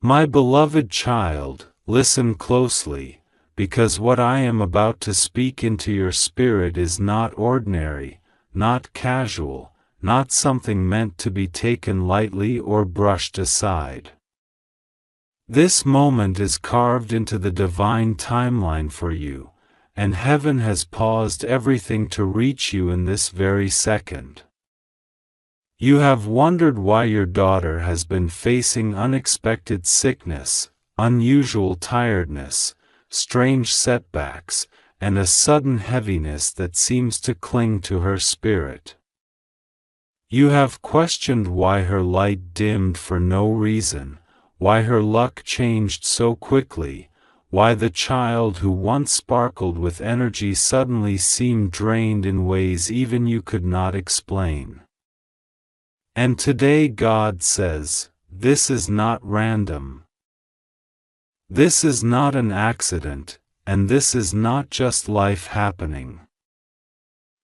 My beloved child, listen closely, because what I am about to speak into your spirit is not ordinary, not casual, not something meant to be taken lightly or brushed aside. This moment is carved into the divine timeline for you, and heaven has paused everything to reach you in this very second. You have wondered why your daughter has been facing unexpected sickness, unusual tiredness, strange setbacks, and a sudden heaviness that seems to cling to her spirit. You have questioned why her light dimmed for no reason, why her luck changed so quickly, why the child who once sparkled with energy suddenly seemed drained in ways even you could not explain. And today God says, this is not random. This is not an accident, and this is not just life happening.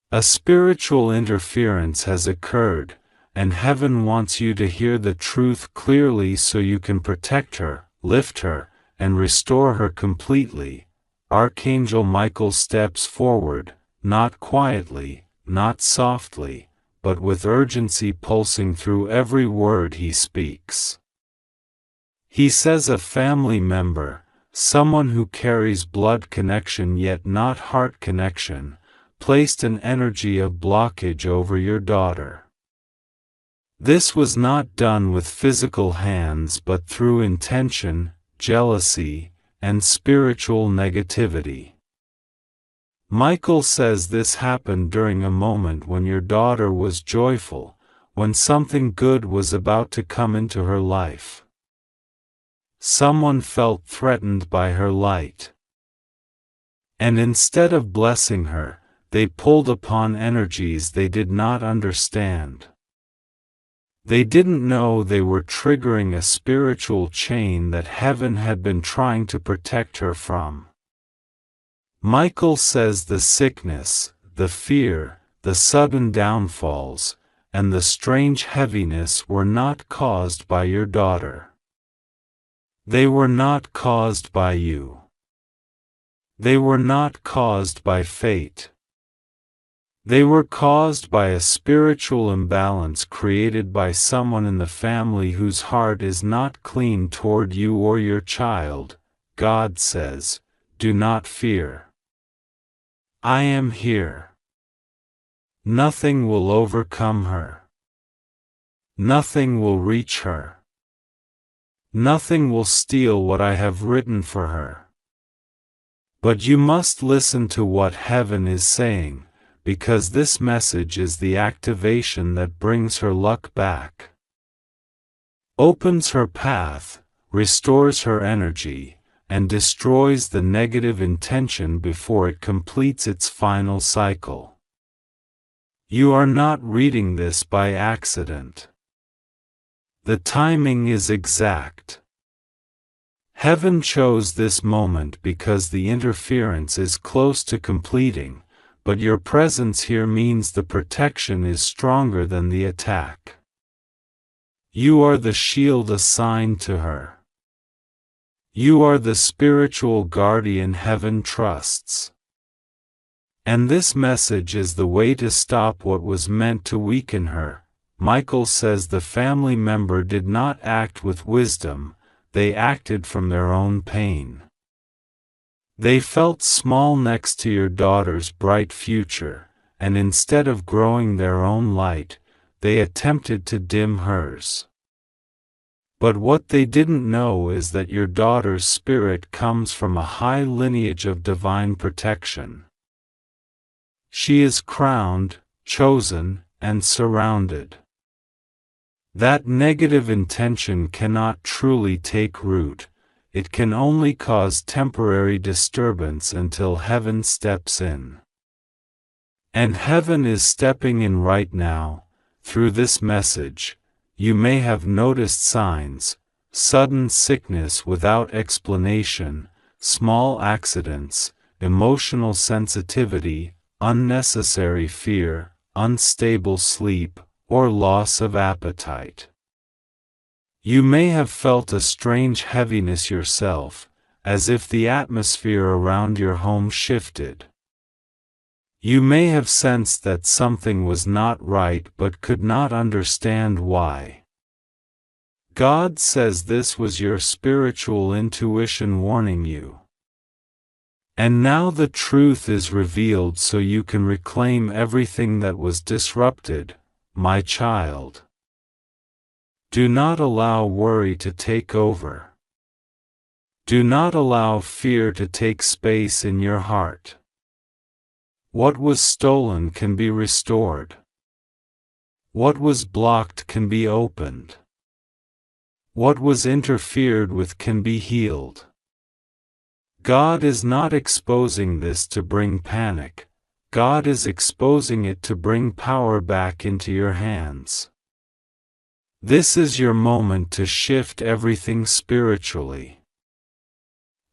A spiritual interference has occurred, and heaven wants you to hear the truth clearly so you can protect her, lift her, and restore her completely. Archangel Michael steps forward, not quietly, not softly, but with urgency pulsing through every word he speaks. He says a family member, someone who carries blood connection yet not heart connection, placed an energy of blockage over your daughter. This was not done with physical hands but through intention, jealousy, and spiritual negativity. Michael says this happened during a moment when your daughter was joyful, when something good was about to come into her life. Someone felt threatened by her light. And instead of blessing her, they pulled upon energies they did not understand. They didn't know they were triggering a spiritual chain that heaven had been trying to protect her from. Michael says the sickness, the fear, the sudden downfalls, and the strange heaviness were not caused by your daughter. They were not caused by you. They were not caused by fate. They were caused by a spiritual imbalance created by someone in the family whose heart is not clean toward you or your child. God says, do not fear. I am here. Nothing will overcome her. Nothing will reach her. Nothing will steal what I have written for her. But you must listen to what heaven is saying, because this message is the activation that brings her luck back, opens her path, restores her energy, and destroys the negative intention before it completes its final cycle. You are not reading this by accident. The timing is exact. Heaven chose this moment because the interference is close to completing, but your presence here means the protection is stronger than the attack. You are the shield assigned to her. You are the spiritual guardian heaven trusts. And this message is the way to stop what was meant to weaken her. Michael says the family member did not act with wisdom, they acted from their own pain. They felt small next to your daughter's bright future, and instead of growing their own light, they attempted to dim hers. But what they didn't know is that your daughter's spirit comes from a high lineage of divine protection. She is crowned, chosen, and surrounded. That negative intention cannot truly take root. It can only cause temporary disturbance until heaven steps in. And heaven is stepping in right now. Through this message, you may have noticed signs, sudden sickness without explanation, small accidents, emotional sensitivity, unnecessary fear, unstable sleep, or loss of appetite. You may have felt a strange heaviness yourself, as if the atmosphere around your home shifted. You may have sensed that something was not right but could not understand why. God says this was your spiritual intuition warning you. And now the truth is revealed so you can reclaim everything that was disrupted, my child. Do not allow worry to take over. Do not allow fear to take space in your heart. What was stolen can be restored. What was blocked can be opened. What was interfered with can be healed. God is not exposing this to bring panic. God is exposing it to bring power back into your hands. This is your moment to shift everything spiritually.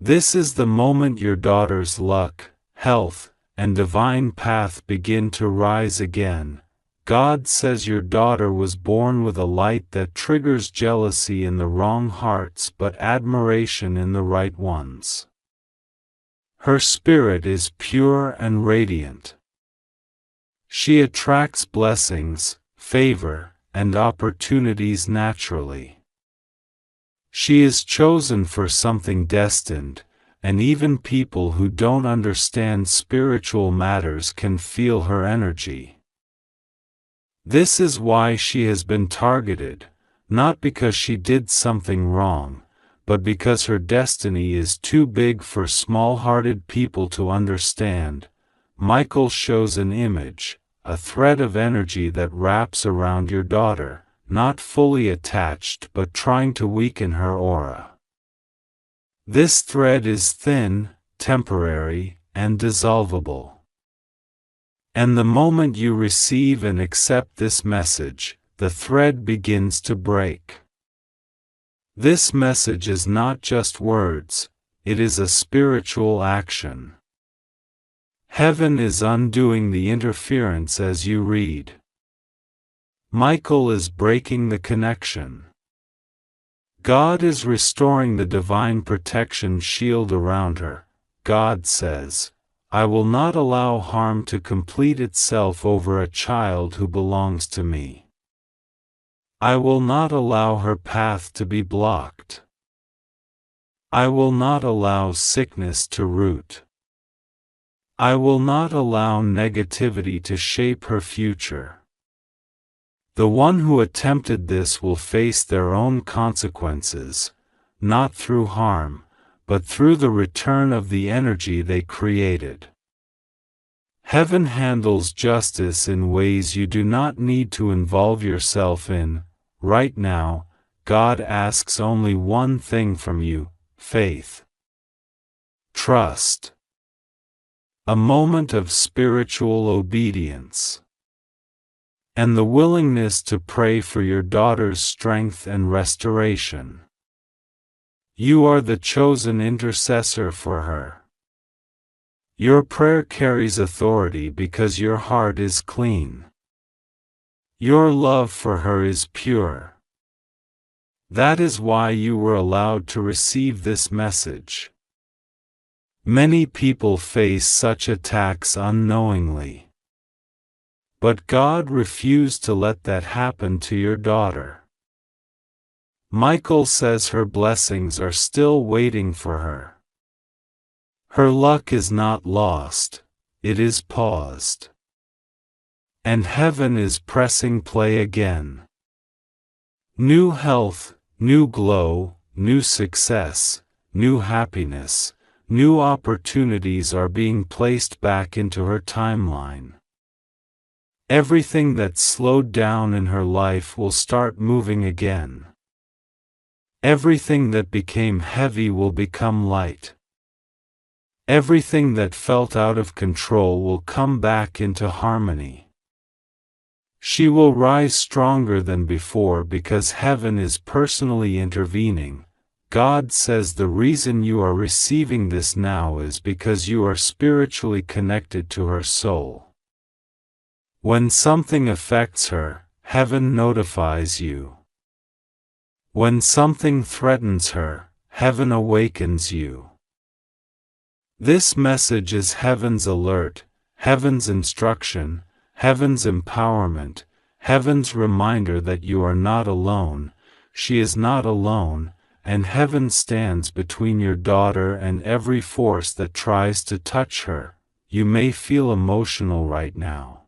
This is the moment your daughter's luck, health, and divine path begin to rise again. God says your daughter was born with a light that triggers jealousy in the wrong hearts but admiration in the right ones. Her spirit is pure and radiant. She attracts blessings, favor, and opportunities naturally. She is chosen for something destined, and even people who don't understand spiritual matters can feel her energy. This is why she has been targeted, not because she did something wrong, but because her destiny is too big for small-hearted people to understand. Michael shows an image, a thread of energy that wraps around your daughter, not fully attached but trying to weaken her aura. This thread is thin, temporary, and dissolvable. And the moment you receive and accept this message, the thread begins to break. This message is not just words, it is a spiritual action. Heaven is undoing the interference as you read. Michael is breaking the connection. God is restoring the divine protection shield around her. God says, I will not allow harm to complete itself over a child who belongs to me. I will not allow her path to be blocked. I will not allow sickness to root. I will not allow negativity to shape her future. The one who attempted this will face their own consequences, not through harm, but through the return of the energy they created. Heaven handles justice in ways you do not need to involve yourself in. Right now, God asks only one thing from you: faith. Trust. A moment of spiritual obedience. And the willingness to pray for your daughter's strength and restoration. You are the chosen intercessor for her. Your prayer carries authority because your heart is clean. Your love for her is pure. That is why you were allowed to receive this message. Many people face such attacks unknowingly. But God refused to let that happen to your daughter. Michael says her blessings are still waiting for her. Her luck is not lost, it is paused. And heaven is pressing play again. New health, new glow, new success, new happiness, new opportunities are being placed back into her timeline. Everything that slowed down in her life will start moving again. Everything that became heavy will become light. Everything that felt out of control will come back into harmony. She will rise stronger than before because heaven is personally intervening. God says the reason you are receiving this now is because you are spiritually connected to her soul. When something affects her, heaven notifies you. When something threatens her, heaven awakens you. This message is heaven's alert, heaven's instruction, heaven's empowerment, heaven's reminder that you are not alone, she is not alone, and heaven stands between your daughter and every force that tries to touch her. You may feel emotional right now.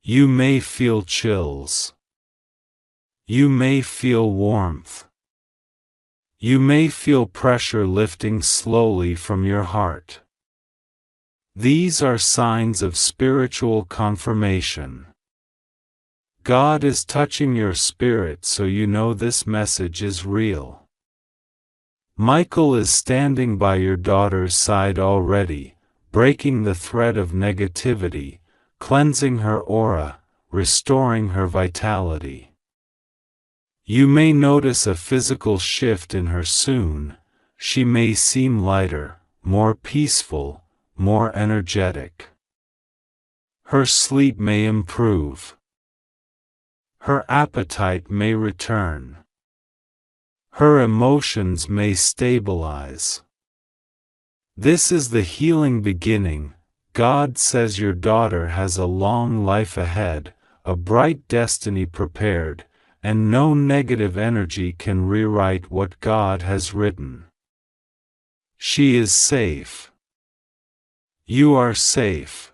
You may feel chills. You may feel warmth. You may feel pressure lifting slowly from your heart. These are signs of spiritual confirmation. God is touching your spirit so you know this message is real. Michael is standing by your daughter's side already, breaking the thread of negativity, cleansing her aura, restoring her vitality. You may notice a physical shift in her soon. She may seem lighter, more peaceful, more energetic. Her sleep may improve. Her appetite may return. Her emotions may stabilize. This is the healing beginning. God says your daughter has a long life ahead, a bright destiny prepared, and no negative energy can rewrite what God has written. She is safe. You are safe.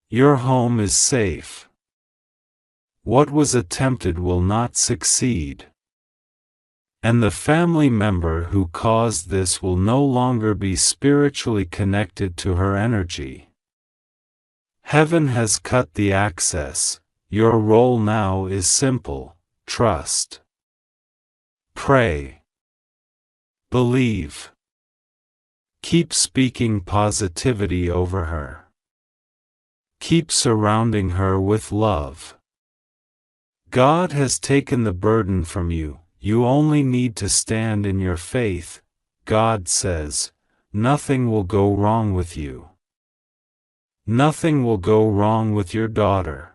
Your home is safe. What was attempted will not succeed. And the family member who caused this will no longer be spiritually connected to her energy. Heaven has cut the access. Your role now is simple: trust. Pray. Believe. Keep speaking positivity over her. Keep surrounding her with love. God has taken the burden from you. You only need to stand in your faith. God says, nothing will go wrong with you. Nothing will go wrong with your daughter.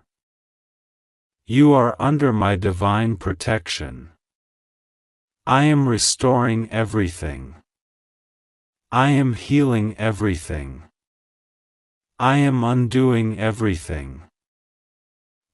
You are under my divine protection. I am restoring everything. I am healing everything. I am undoing everything.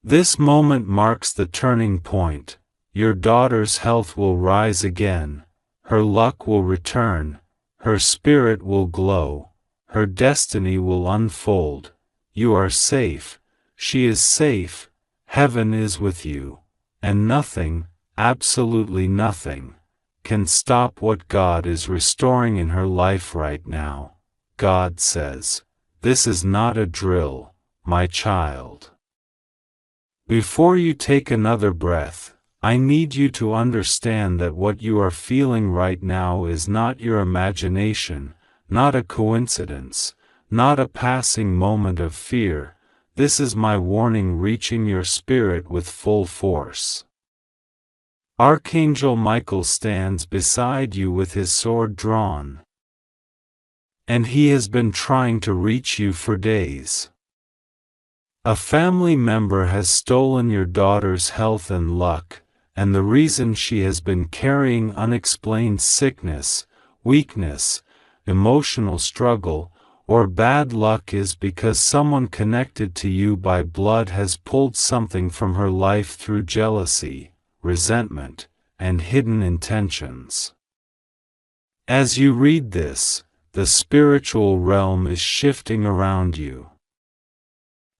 This moment marks the turning point. Your daughter's health will rise again, her luck will return, her spirit will glow, her destiny will unfold. You are safe, she is safe. Heaven is with you, and nothing, absolutely nothing, can stop what God is restoring in her life right now. God says, this is not a drill, my child. Before you take another breath, I need you to understand that what you are feeling right now is not your imagination, not a coincidence, not a passing moment of fear. This is my warning reaching your spirit with full force. Archangel Michael stands beside you with his sword drawn. And he has been trying to reach you for days. A family member has stolen your daughter's health and luck, and the reason she has been carrying unexplained sickness, weakness, emotional struggle, or bad luck is because someone connected to you by blood has pulled something from her life through jealousy, resentment, and hidden intentions. As you read this, the spiritual realm is shifting around you.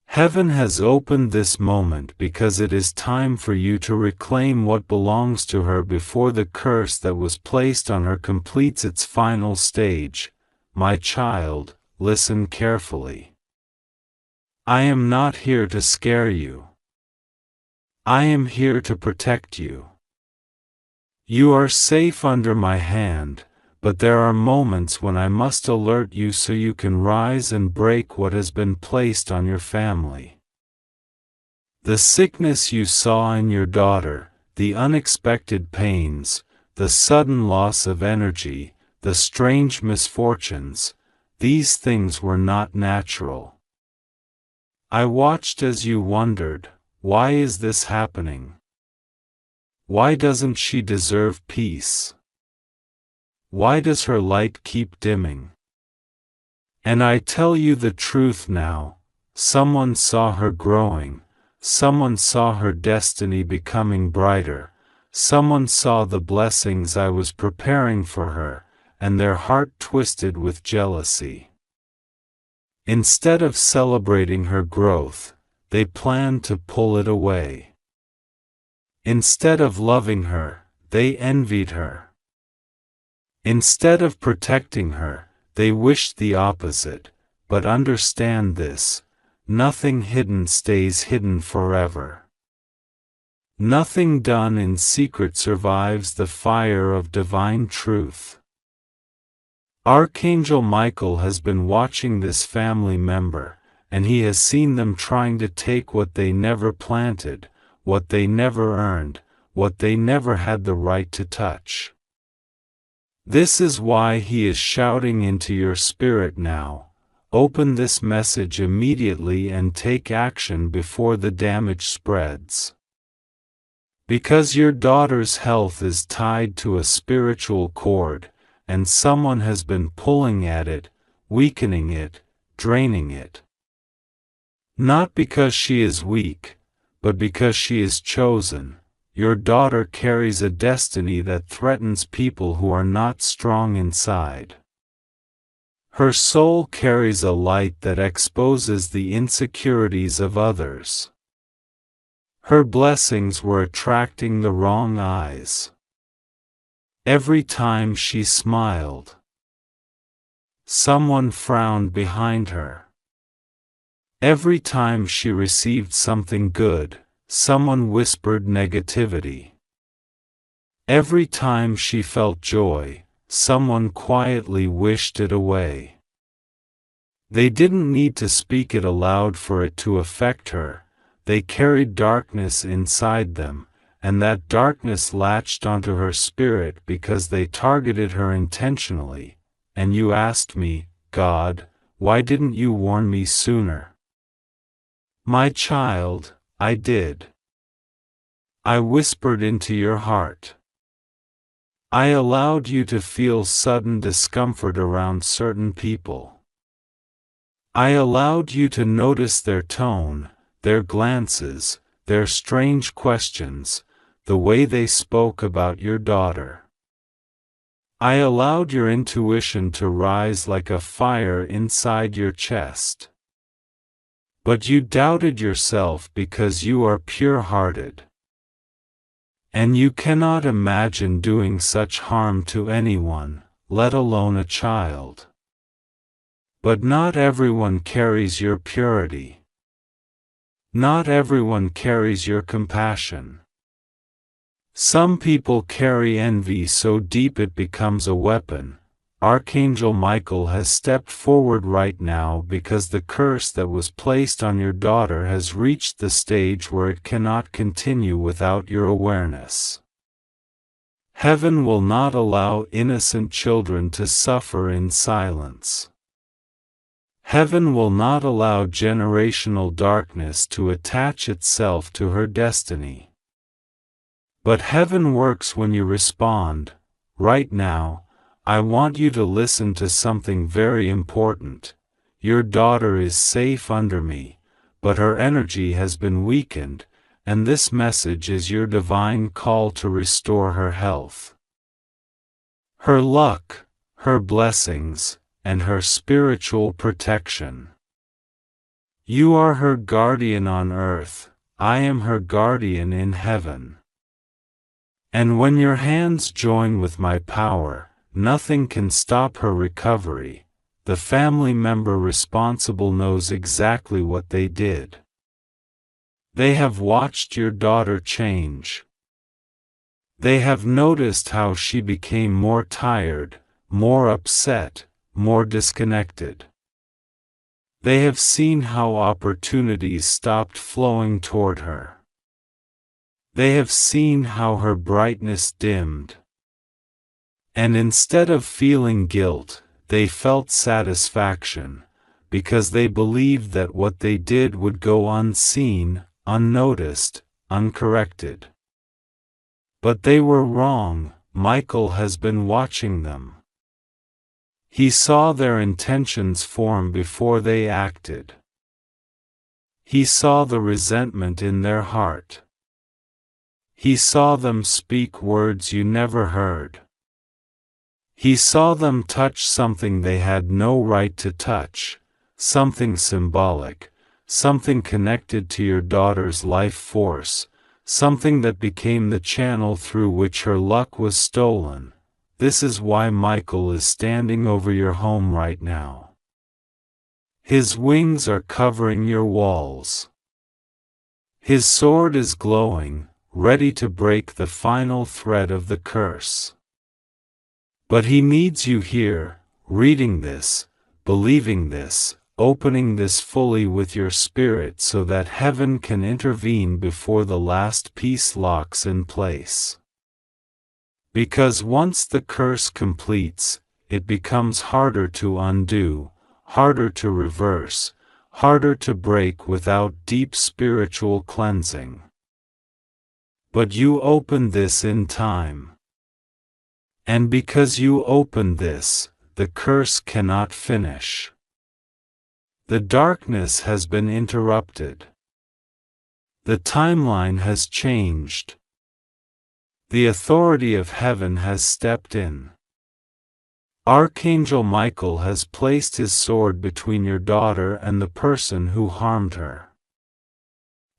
Heaven has opened this moment because it is time for you to reclaim what belongs to her before the curse that was placed on her completes its final stage. My child, listen carefully. I am not here to scare you. I am here to protect you. You are safe under my hand, but there are moments when I must alert you so you can rise and break what has been placed on your family. The sickness you saw in your daughter, the unexpected pains, the sudden loss of energy, the strange misfortunes, these things were not natural. I watched as you wondered, why is this happening? Why doesn't she deserve peace? Why does her light keep dimming? And I tell you the truth now, someone saw her growing, someone saw her destiny becoming brighter, someone saw the blessings I was preparing for her, and their heart twisted with jealousy. Instead of celebrating her growth, they planned to pull it away. Instead of loving her, they envied her. Instead of protecting her, they wished the opposite, but understand this: nothing hidden stays hidden forever. Nothing done in secret survives the fire of divine truth. Archangel Michael has been watching this family member, and he has seen them trying to take what they never planted, what they never earned, what they never had the right to touch. This is why he is shouting into your spirit now: open this message immediately and take action before the damage spreads. Because your daughter's health is tied to a spiritual cord, and someone has been pulling at it, weakening it, draining it. Not because she is weak, but because she is chosen. Your daughter carries a destiny that threatens people who are not strong inside. Her soul carries a light that exposes the insecurities of others. Her blessings were attracting the wrong eyes. Every time she smiled, someone frowned behind her. Every time she received something good, someone whispered negativity. Every time she felt joy, someone quietly wished it away. They didn't need to speak it aloud for it to affect her. They carried darkness inside them, and that darkness latched onto her spirit because they targeted her intentionally. And you asked me, God, why didn't you warn me sooner? My child, I did. I whispered into your heart. I allowed you to feel sudden discomfort around certain people. I allowed you to notice their tone, their glances, their strange questions, the way they spoke about your daughter. I allowed your intuition to rise like a fire inside your chest. But you doubted yourself because you are pure-hearted. And you cannot imagine doing such harm to anyone, let alone a child. But not everyone carries your purity. Not everyone carries your compassion. Some people carry envy so deep it becomes a weapon. Archangel Michael has stepped forward right now because the curse that was placed on your daughter has reached the stage where it cannot continue without your awareness. Heaven will not allow innocent children to suffer in silence. Heaven will not allow generational darkness to attach itself to her destiny. But heaven works when you respond. Right now, I want you to listen to something very important. Your daughter is safe under me, but her energy has been weakened, and this message is your divine call to restore her health, her luck, her blessings, and her spiritual protection. You are her guardian on earth. I am her guardian in heaven. And when your hands join with my power, nothing can stop her recovery. The family member responsible knows exactly what they did. They have watched your daughter change. They have noticed how she became more tired, more upset, more disconnected. They have seen how opportunities stopped flowing toward her. They have seen how her brightness dimmed. And instead of feeling guilt, they felt satisfaction, because they believed that what they did would go unseen, unnoticed, uncorrected. But they were wrong. Michael has been watching them. He saw their intentions form before they acted. He saw the resentment in their heart. He saw them speak words you never heard. He saw them touch something they had no right to touch, something symbolic, something connected to your daughter's life force, something that became the channel through which her luck was stolen. This is why Michael is standing over your home right now. His wings are covering your walls. His sword is glowing, ready to break the final thread of the curse. But he needs you here, reading this, believing this, opening this fully with your spirit so that heaven can intervene before the last piece locks in place. Because once the curse completes, it becomes harder to undo, harder to reverse, harder to break without deep spiritual cleansing. But you opened this in time. And because you opened this, the curse cannot finish. The darkness has been interrupted. The timeline has changed. The authority of heaven has stepped in. Archangel Michael has placed his sword between your daughter and the person who harmed her.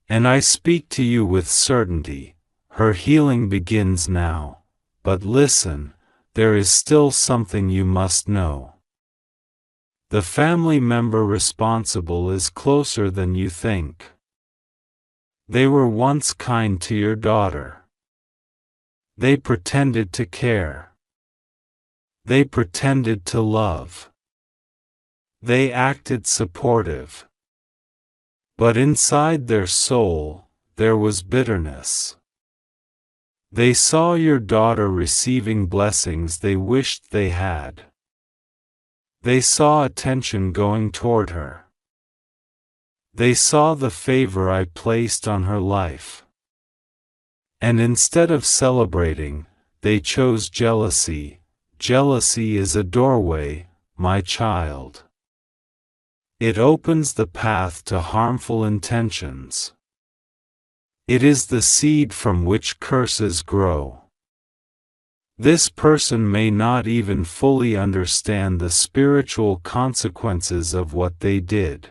And I speak to you with certainty, her healing begins now. But listen, there is still something you must know. The family member responsible is closer than you think. They were once kind to your daughter. They pretended to care. They pretended to love. They acted supportive. But inside their soul, there was bitterness. They saw your daughter receiving blessings they wished they had. They saw attention going toward her. They saw the favor I placed on her life. And instead of celebrating, they chose jealousy. Jealousy is a doorway, my child. It opens the path to harmful intentions. It is the seed from which curses grow. This person may not even fully understand the spiritual consequences of what they did.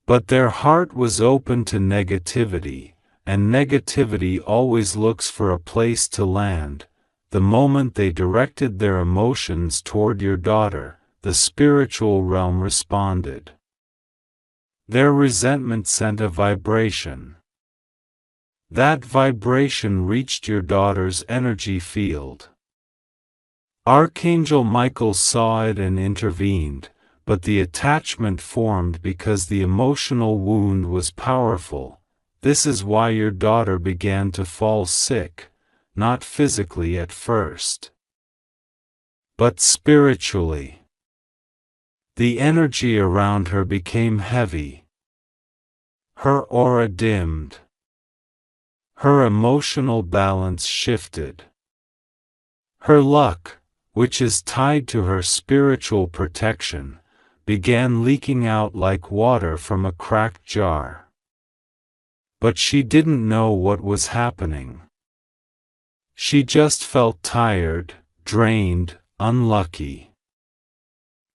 But their heart was open to negativity, and negativity always looks for a place to land. The moment they directed their emotions toward your daughter, the spiritual realm responded. Their resentment sent a vibration. That vibration reached your daughter's energy field. Archangel Michael saw it and intervened, but the attachment formed because the emotional wound was powerful. This is why your daughter began to fall sick, not physically at first, but spiritually. The energy around her became heavy. Her aura dimmed. Her emotional balance shifted. Her luck, which is tied to her spiritual protection, began leaking out like water from a cracked jar. But she didn't know what was happening. She just felt tired, drained, unlucky.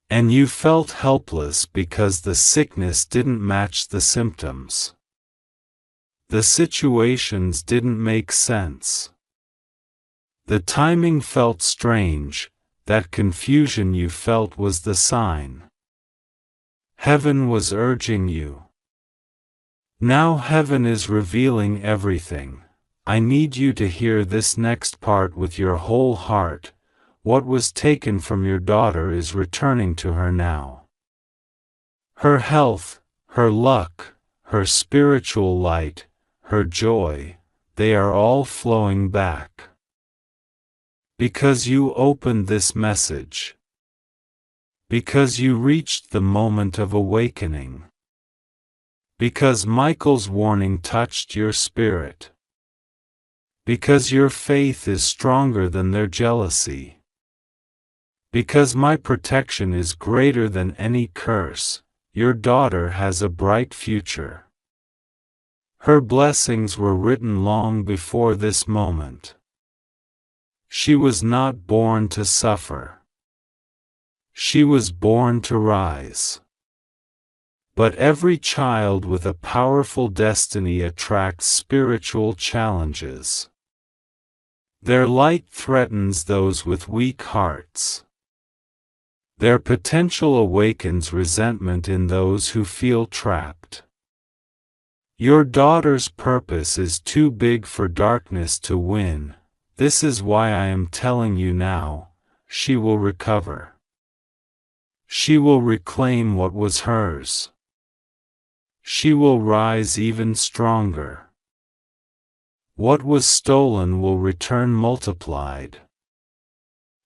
And you felt helpless because the sickness didn't match the symptoms. The situations didn't make sense. The timing felt strange. That confusion you felt was the sign. Heaven was urging you. Now heaven is revealing everything. I need you to hear this next part with your whole heart. What was taken from your daughter is returning to her now. Her health, her luck, her spiritual light, her joy, they are all flowing back. Because you opened this message. Because you reached the moment of awakening. Because Michael's warning touched your spirit. Because your faith is stronger than their jealousy. Because my protection is greater than any curse, your daughter has a bright future. Her blessings were written long before this moment. She was not born to suffer. She was born to rise. But every child with a powerful destiny attracts spiritual challenges. Their light threatens those with weak hearts. Their potential awakens resentment in those who feel trapped. Your daughter's purpose is too big for darkness to win. This is why I am telling you now, she will recover. She will reclaim what was hers. She will rise even stronger. What was stolen will return multiplied.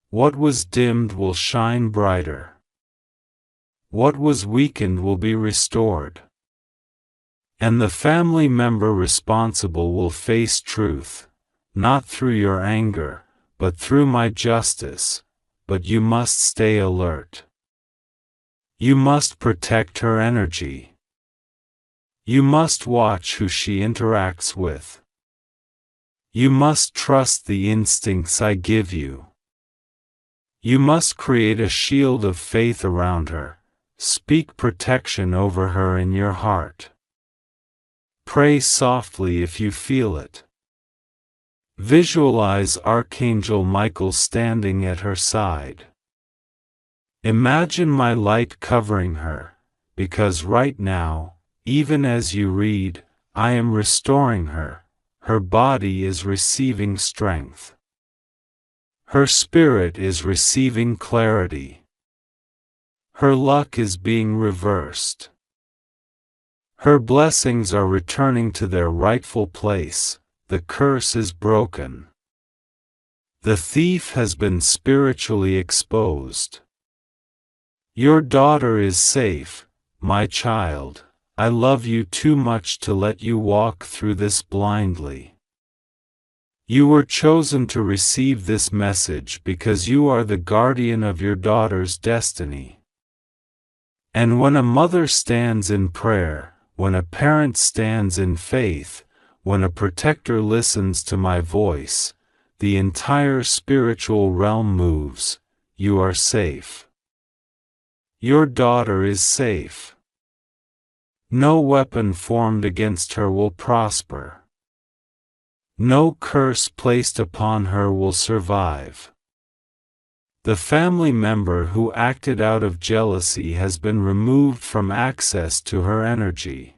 What was dimmed will shine brighter. What was weakened will be restored. And the family member responsible will face truth, not through your anger, but through my justice. But you must stay alert. You must protect her energy. You must watch who she interacts with. You must trust the instincts I give you. You must create a shield of faith around her. Speak protection over her in your heart. Pray softly if you feel it. Visualize Archangel Michael standing at her side. Imagine my light covering her, because right now, even as you read, I am restoring her. Her body is receiving strength. Her spirit is receiving clarity. Her luck is being reversed. Her blessings are returning to their rightful place. The curse is broken. The thief has been spiritually exposed. Your daughter is safe, my child. I love you too much to let you walk through this blindly. You were chosen to receive this message because you are the guardian of your daughter's destiny. And when a mother stands in prayer, when a parent stands in faith, when a protector listens to my voice, the entire spiritual realm moves. You are safe. Your daughter is safe. No weapon formed against her will prosper. No curse placed upon her will survive. The family member who acted out of jealousy has been removed from access to her energy.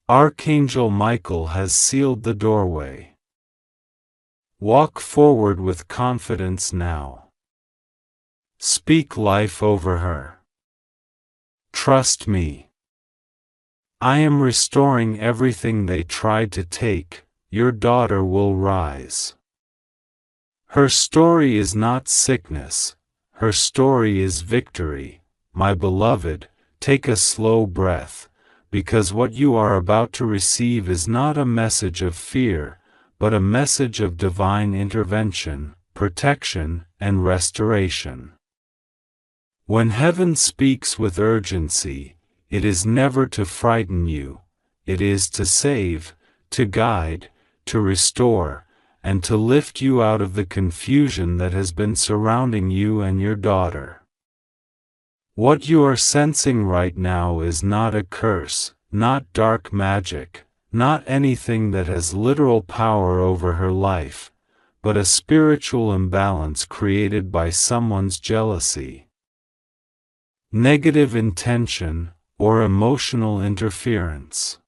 Archangel Michael has sealed the doorway. Walk forward with confidence now. Speak life over her. Trust me. I am restoring everything they tried to take. Your daughter will rise. Her story is not sickness. Her story is victory. My beloved, take a slow breath, because what you are about to receive is not a message of fear, but a message of divine intervention, protection, and restoration. When heaven speaks with urgency, it is never to frighten you, it is to save, to guide, to restore, and to lift you out of the confusion that has been surrounding you and your daughter. What you are sensing right now is not a curse, not dark magic, not anything that has literal power over her life, but a spiritual imbalance created by someone's jealousy, negative intention, or emotional interference.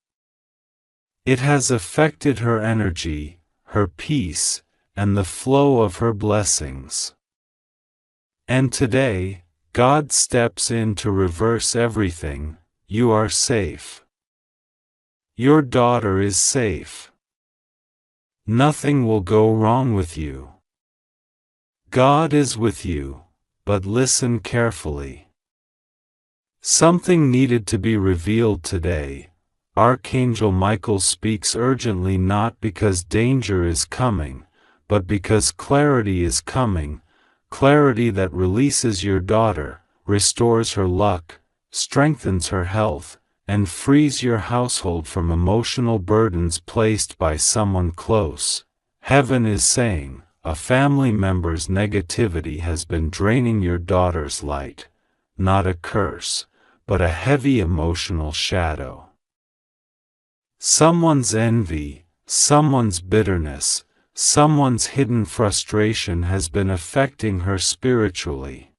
It has affected her energy, her peace, and the flow of her blessings. And today, God steps in to reverse everything. You are safe. Your daughter is safe. Nothing will go wrong with you. God is with you, but listen carefully. Something needed to be revealed today. Archangel Michael speaks urgently not because danger is coming, but because clarity is coming, clarity that releases your daughter, restores her luck, strengthens her health, and frees your household from emotional burdens placed by someone close. Heaven is saying, a family member's negativity has been draining your daughter's light, not a curse, but a heavy emotional shadow. Someone's envy, someone's bitterness, someone's hidden frustration has been affecting her spiritually.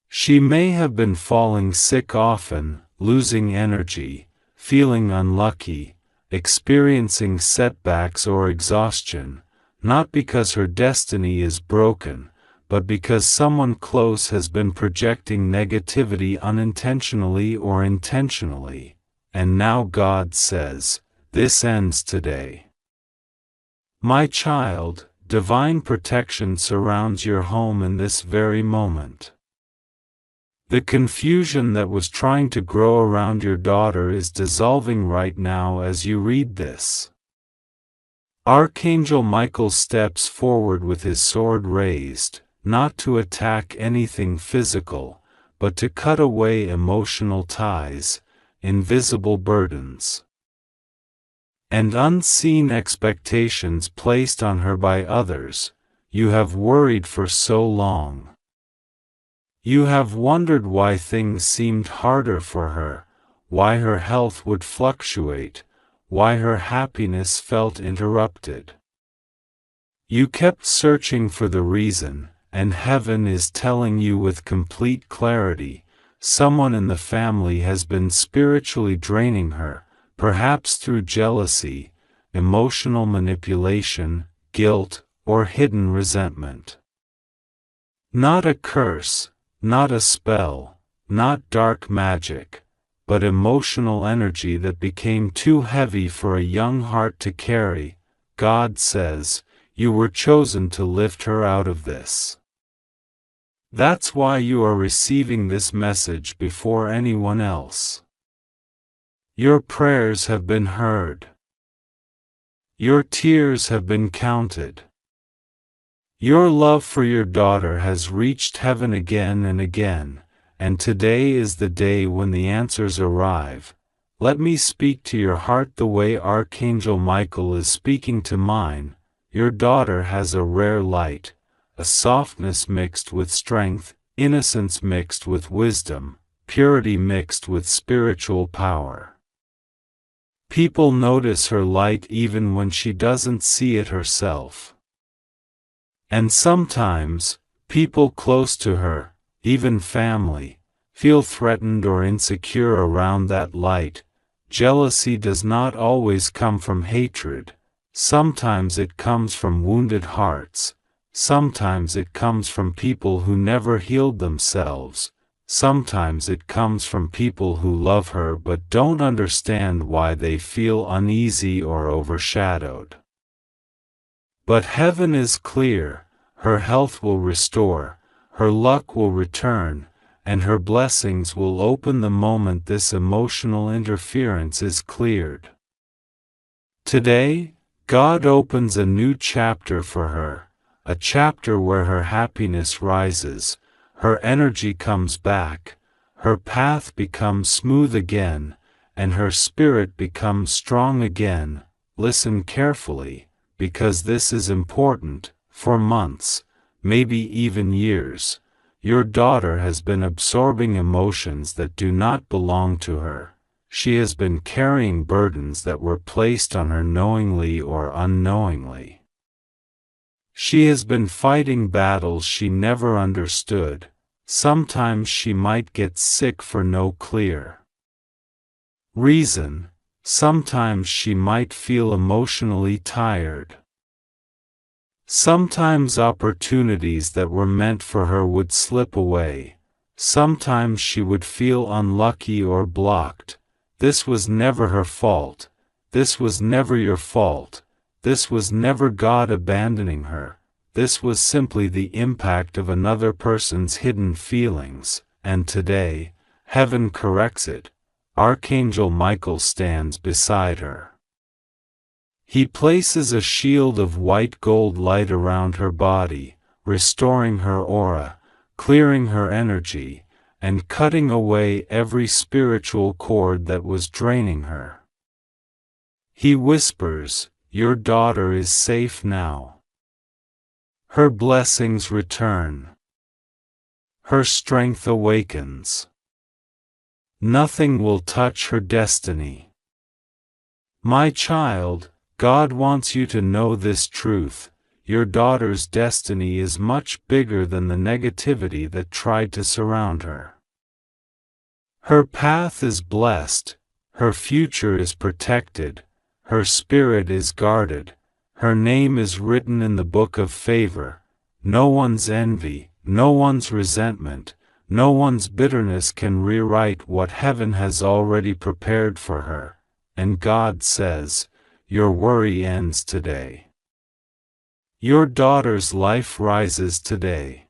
She may have been falling sick often, losing energy, feeling unlucky, experiencing setbacks or exhaustion, not because her destiny is broken, but because someone close has been projecting negativity unintentionally or intentionally. And now God says, this ends today. My child, divine protection surrounds your home in this very moment. The confusion that was trying to grow around your daughter is dissolving right now as you read this. Archangel Michael steps forward with his sword raised, not to attack anything physical, but to cut away emotional ties, invisible burdens, and unseen expectations placed on her by others. You have worried for so long. You have wondered why things seemed harder for her, why her health would fluctuate, why her happiness felt interrupted. You kept searching for the reason, and heaven is telling you with complete clarity, someone in the family has been spiritually draining her, perhaps through jealousy, emotional manipulation, guilt, or hidden resentment. Not a curse, not a spell, not dark magic, but emotional energy that became too heavy for a young heart to carry. God says, you were chosen to lift her out of this. That's why you are receiving this message before anyone else. Your prayers have been heard. Your tears have been counted. Your love for your daughter has reached heaven again and again, and today is the day when the answers arrive. Let me speak to your heart the way Archangel Michael is speaking to mine. Your daughter has a rare light, a softness mixed with strength, innocence mixed with wisdom, purity mixed with spiritual power. People notice her light even when she doesn't see it herself. And sometimes, people close to her, even family, feel threatened or insecure around that light. Jealousy does not always come from hatred. Sometimes it comes from wounded hearts. Sometimes it comes from people who never healed themselves. Sometimes it comes from people who love her but don't understand why they feel uneasy or overshadowed. But heaven is clear, her health will restore, her luck will return, and her blessings will open the moment this emotional interference is cleared. Today, God opens a new chapter for her, a chapter where her happiness rises, her energy comes back, her path becomes smooth again, and her spirit becomes strong again. Listen carefully, because this is important. For months, maybe even years, your daughter has been absorbing emotions that do not belong to her. She has been carrying burdens that were placed on her knowingly or unknowingly. She has been fighting battles she never understood. Sometimes she might get sick for no clear reason. Sometimes she might feel emotionally tired. Sometimes opportunities that were meant for her would slip away. Sometimes she would feel unlucky or blocked. This was never her fault. This was never your fault. This was never God abandoning her. This was simply the impact of another person's hidden feelings, and today, heaven corrects it. Archangel Michael stands beside her. He places a shield of white gold light around her body, restoring her aura, clearing her energy, and cutting away every spiritual cord that was draining her. He whispers, "Your daughter is safe now. Her blessings return. Her strength awakens. Nothing will touch her destiny. My child, God wants you to know this truth. Your daughter's destiny is much bigger than the negativity that tried to surround her. Her path is blessed, her future is protected, her spirit is guarded, her name is written in the book of favor. No one's envy, no one's resentment, no one's bitterness can rewrite what heaven has already prepared for her, and God says, your worry ends today. Your daughter's life rises today.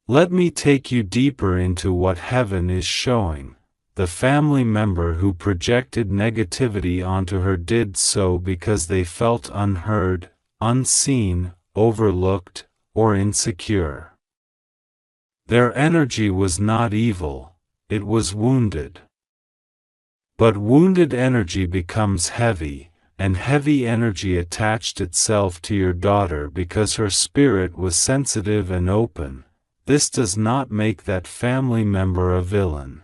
Let me take you deeper into what heaven is showing. The family member who projected negativity onto her did so because they felt unheard, unseen, overlooked, or insecure. Their energy was not evil, it was wounded. But wounded energy becomes heavy, and heavy energy attached itself to your daughter because her spirit was sensitive and open. This does not make that family member a villain.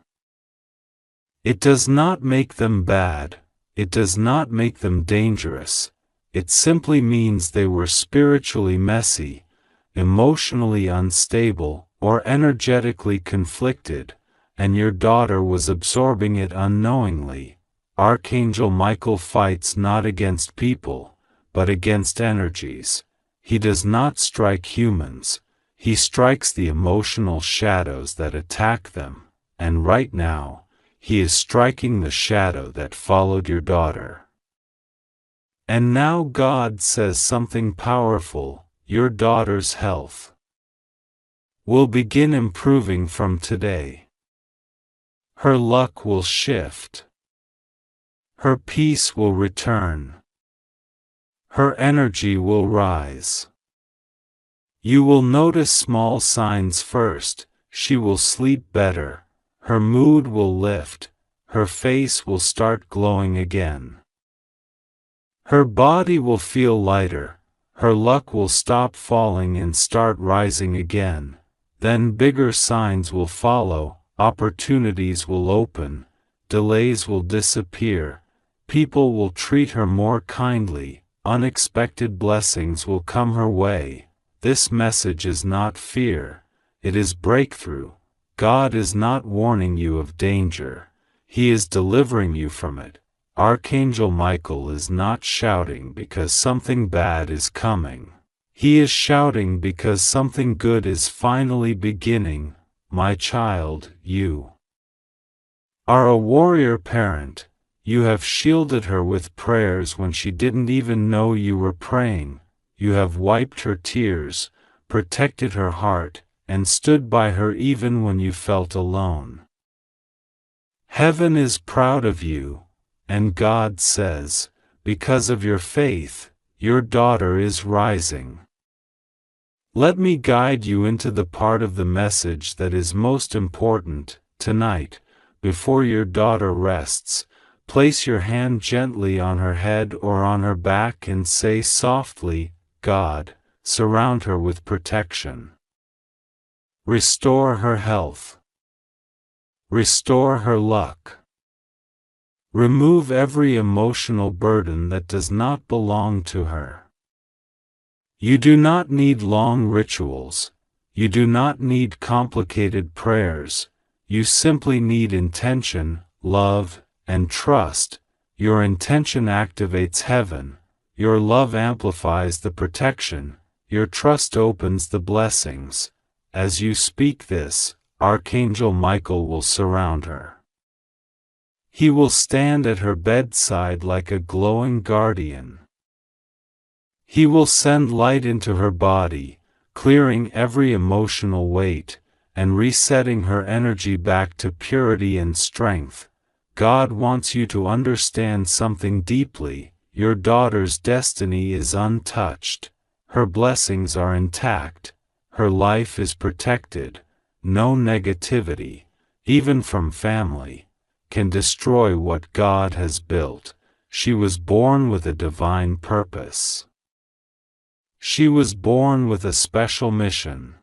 It does not make them bad, it does not make them dangerous, it simply means they were spiritually messy, emotionally unstable, or energetically conflicted, and your daughter was absorbing it unknowingly. Archangel Michael fights not against people, but against energies. He does not strike humans, he strikes the emotional shadows that attack them, and right now, he is striking the shadow that followed your daughter. And now God says something powerful, your daughter's health will begin improving from today. Her luck will shift. Her peace will return. Her energy will rise. You will notice small signs first. She will sleep better. Her mood will lift. Her face will start glowing again. Her body will feel lighter. Her luck will stop falling and start rising again. Then bigger signs will follow, opportunities will open, delays will disappear, people will treat her more kindly, unexpected blessings will come her way. This message is not fear, it is breakthrough. God is not warning you of danger, He is delivering you from it. Archangel Michael is not shouting because something bad is coming. He is shouting because something good is finally beginning. My child, you are a warrior parent. You have shielded her with prayers when she didn't even know you were praying. You have wiped her tears, protected her heart, and stood by her even when you felt alone. Heaven is proud of you, and God says, because of your faith, your daughter is rising. Let me guide you into the part of the message that is most important. Tonight, before your daughter rests, place your hand gently on her head or on her back and say softly, God, surround her with protection. Restore her health. Restore her luck. Remove every emotional burden that does not belong to her. You do not need long rituals. You do not need complicated prayers. You simply need intention, love, and trust. Your intention activates heaven. Your love amplifies the protection. Your trust opens the blessings. As you speak this, Archangel Michael will surround her. He will stand at her bedside like a glowing guardian. He will send light into her body, clearing every emotional weight, and resetting her energy back to purity and strength. God wants you to understand something deeply. Your daughter's destiny is untouched. Her blessings are intact. Her life is protected. No negativity, even from family, can destroy what God has built. She was born with a divine purpose. She was born with a special mission.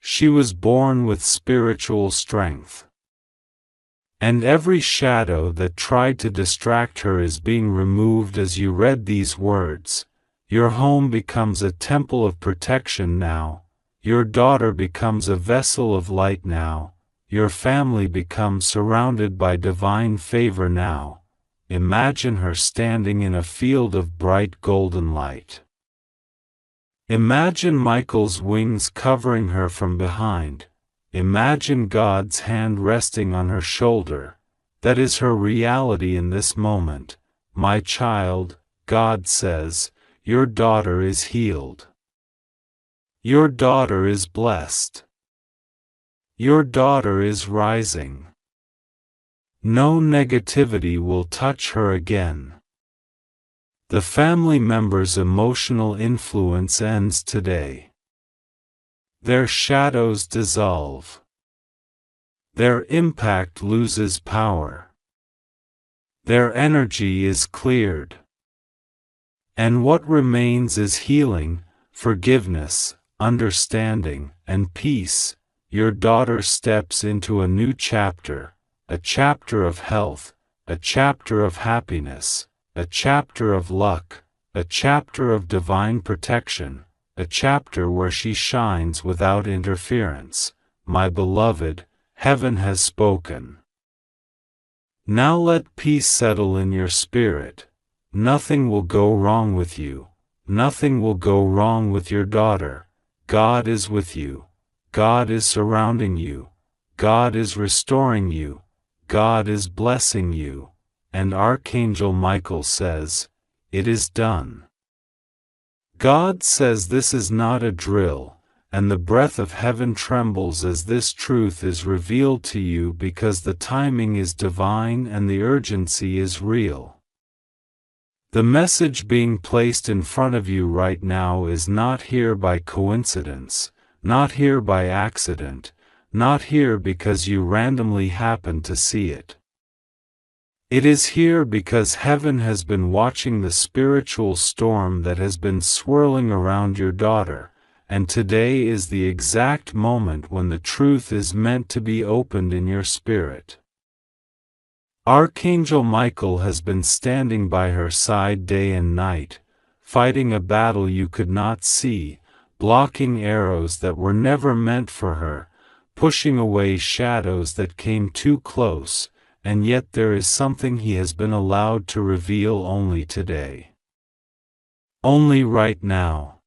She was born with spiritual strength. And every shadow that tried to distract her is being removed as you read these words. Your home becomes a temple of protection now. Your daughter becomes a vessel of light now. Your family becomes surrounded by divine favor now. Imagine her standing in a field of bright golden light. Imagine Michael's wings covering her from behind. Imagine God's hand resting on her shoulder. That is her reality in this moment. My child, God says, your daughter is healed. Your daughter is blessed. Your daughter is rising. No negativity will touch her again. The family member's emotional influence ends today. Their shadows dissolve. Their impact loses power. Their energy is cleared. And what remains is healing, forgiveness, understanding, and peace. Your daughter steps into a new chapter, a chapter of health, a chapter of happiness, a chapter of luck, a chapter of divine protection, a chapter where she shines without interference. My beloved, heaven has spoken. Now let peace settle in your spirit. Nothing will go wrong with you. Nothing will go wrong with your daughter. God is with you. God is surrounding you. God is restoring you. God is blessing you. And Archangel Michael says, it is done. God says this is not a drill, and the breath of heaven trembles as this truth is revealed to you because the timing is divine and the urgency is real. The message being placed in front of you right now is not here by coincidence, not here by accident, not here because you randomly happen to see it. It is here because heaven has been watching the spiritual storm that has been swirling around your daughter, and today is the exact moment when the truth is meant to be opened in your spirit. Archangel Michael has been standing by her side day and night, fighting a battle you could not see, blocking arrows that were never meant for her, pushing away shadows that came too close, and yet there is something he has been allowed to reveal only today. Only right now.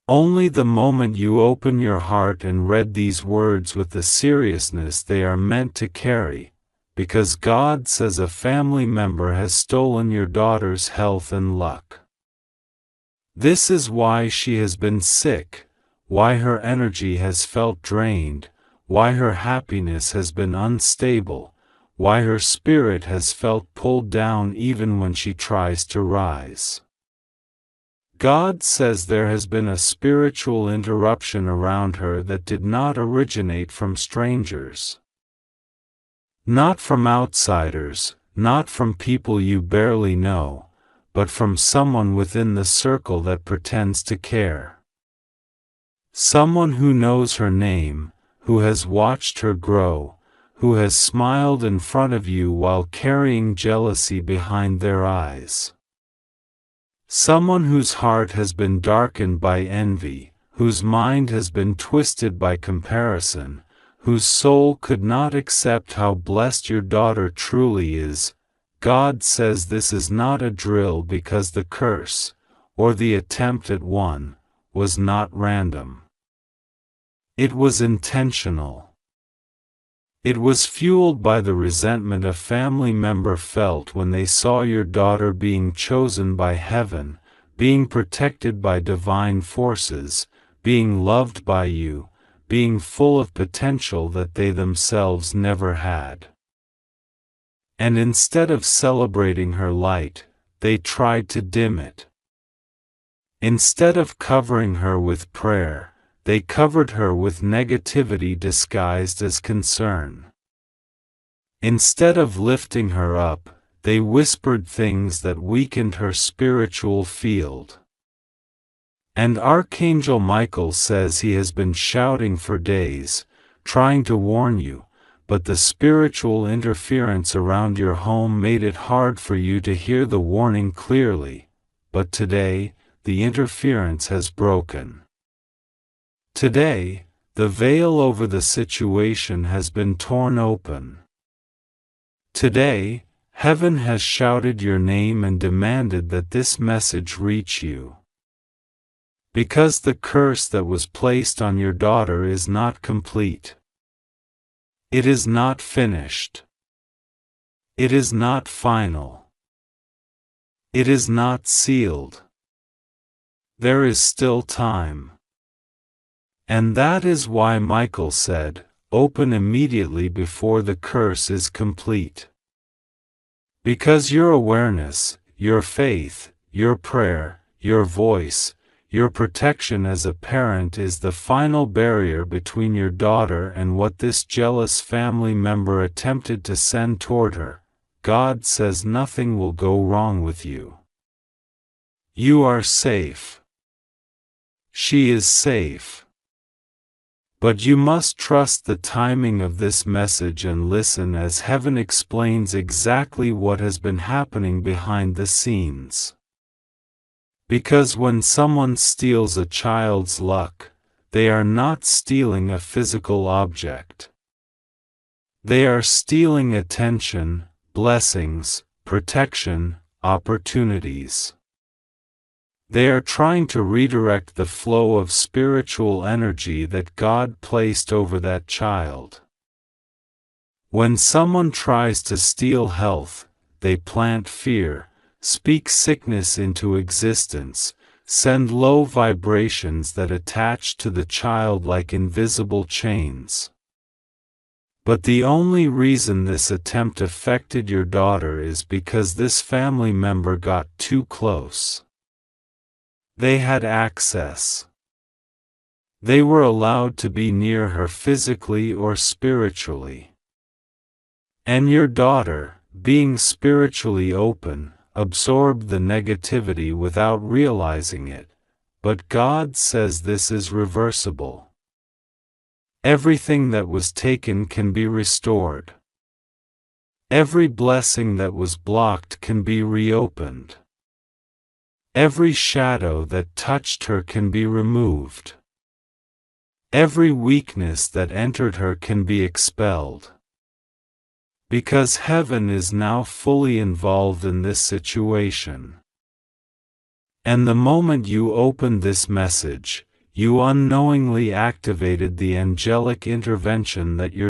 Only the moment you open your heart and read these words with the seriousness they are meant to carry, because God says a family member has stolen your daughter's health and luck. This is why she has been sick, why her energy has felt drained, why her happiness has been unstable, why her spirit has felt pulled down even when she tries to rise. God says there has been a spiritual interruption around her that did not originate from strangers. Not from outsiders, not from people you barely know, but from someone within the circle that pretends to care. Someone who knows her name, who has watched her grow, who has smiled in front of you while carrying jealousy behind their eyes. Someone whose heart has been darkened by envy, whose mind has been twisted by comparison, whose soul could not accept how blessed your daughter truly is. God says this is not a drill because the curse, or the attempt at one, was not random. It was intentional. It was fueled by the resentment a family member felt when they saw your daughter being chosen by heaven, being protected by divine forces, being loved by you, being full of potential that they themselves never had. And instead of celebrating her light, they tried to dim it. Instead of covering her with prayer, they covered her with negativity disguised as concern. Instead of lifting her up, they whispered things that weakened her spiritual field. And Archangel Michael says he has been shouting for days, trying to warn you, but the spiritual interference around your home made it hard for you to hear the warning clearly. But today, the interference has broken. Today, the veil over the situation has been torn open. Today, heaven has shouted your name and demanded that this message reach you. Because the curse that was placed on your daughter is not complete. It is not finished. It is not final. It is not sealed. There is still time. And that is why Michael said, "Open immediately before the curse is complete." Because your awareness, your faith, your prayer, your voice, your protection as a parent is the final barrier between your daughter and what this jealous family member attempted to send toward her. God says nothing will go wrong with you. You are safe. She is safe. But you must trust the timing of this message and listen as heaven explains exactly what has been happening behind the scenes. Because when someone steals a child's luck, they are not stealing a physical object. They are stealing attention, blessings, protection, opportunities. They are trying to redirect the flow of spiritual energy that God placed over that child. When someone tries to steal health, they plant fear, speak sickness into existence, send low vibrations that attach to the child like invisible chains. But the only reason this attempt affected your daughter is because this family member got too close. They had access. They were allowed to be near her physically or spiritually. And your daughter, being spiritually open, absorbed the negativity without realizing it. But God says this is reversible. Everything that was taken can be restored. Every blessing that was blocked can be reopened. Every shadow that touched her can be removed. Every weakness that entered her can be expelled. Because heaven is now fully involved in this situation. And the moment you opened this message, you unknowingly activated the angelic intervention that your